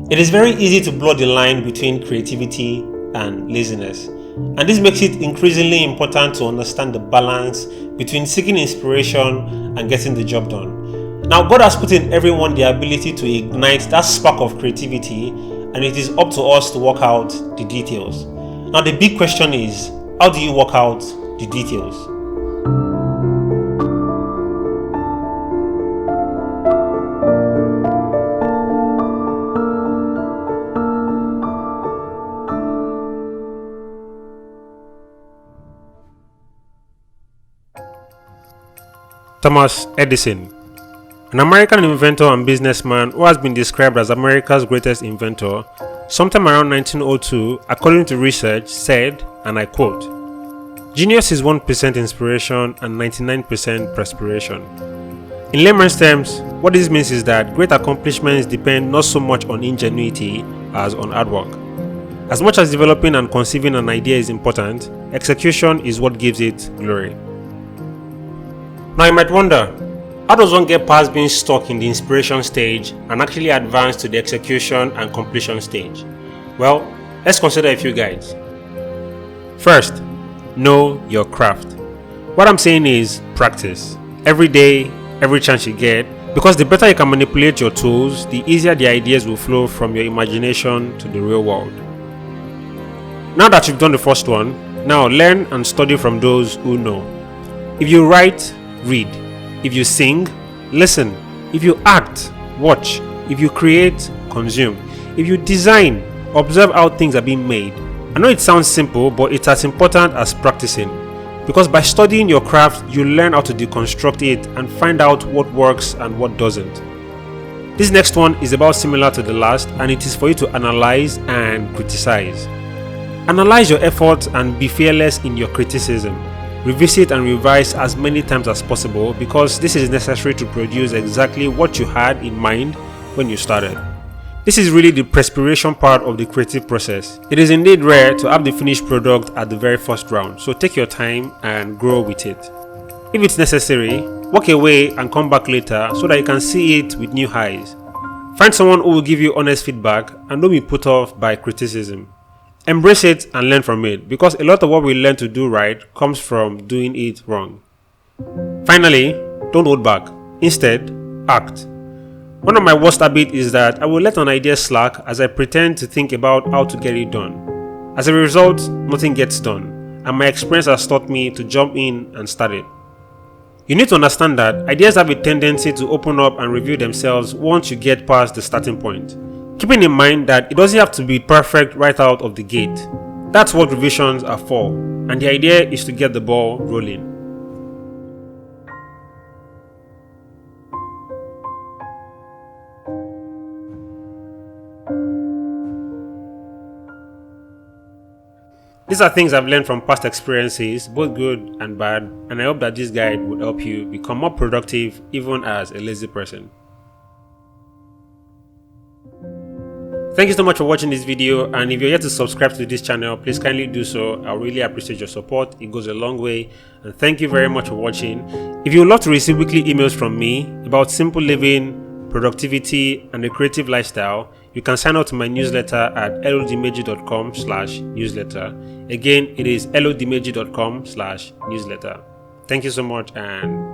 It is very easy to blur the line between creativity and laziness, and this makes it increasingly important to understand the balance between seeking inspiration and getting the job done. Now, God has put in everyone the ability to ignite that spark of creativity, and it is up to us to work out the details. Now, the big question is, how do you work out the details? Thomas Edison, an American inventor and businessman who has been described as America's greatest inventor, sometime around 1902, according to research, said, and I quote, "Genius is 1% inspiration and 99% perspiration." In layman's terms, what this means is that great accomplishments depend not so much on ingenuity as on hard work. As much as developing and conceiving an idea is important, execution is what gives it glory. Now you might wonder, how does one get past being stuck in the inspiration stage and actually advance to the execution and completion stage? Well, let's consider a few guides. First, know your craft. What I'm saying is practice. Every day, every chance you get, because the better you can manipulate your tools, the easier the ideas will flow from your imagination to the real world. Now that you've done the first one, now learn and study from those who know. If you write, read. If you sing, listen. If you act, watch. If you create, consume. If you design, observe how things are being made. I know it sounds simple, but it's as important as practicing. Because by studying your craft, you learn how to deconstruct it and find out what works and what doesn't. This next one is about similar to the last, and it is for you to analyze and criticize. Analyze your efforts and be fearless in your criticism. Revisit and revise as many times as possible, because this is necessary to produce exactly what you had in mind when you started. This is really the Prespiration part of the creative process. It is indeed rare to have the finished product at the very first round, so take your time and grow with it. If it's necessary, walk away and come back later so that you can see it with new eyes. Find someone who will give you honest feedback and don't be put off by criticism. Embrace it and learn from it, because a lot of what we learn to do right comes from doing it wrong. Finally, don't hold back. Instead, act. One of my worst habits is that I will let an idea slack as I pretend to think about how to get it done. As a result, nothing gets done, and my experience has taught me to jump in and start it. You need to understand that ideas have a tendency to open up and reveal themselves once you get past the starting point. Keeping in mind that it doesn't have to be perfect right out of the gate. That's what revisions are for, and the idea is to get the ball rolling. These are things I've learned from past experiences, both good and bad, and I hope that this guide will help you become more productive even as a lazy person. Thank you so much for watching this video, and if you're yet to subscribe to this channel, please kindly do so. I really appreciate your support. It goes a long way, and thank you very much for watching. If you would love to receive weekly emails from me about simple living, productivity, and a creative lifestyle, you can sign up to my newsletter at oladimeji.com/newsletter. Again, it is oladimeji.com/newsletter. Thank you so much, and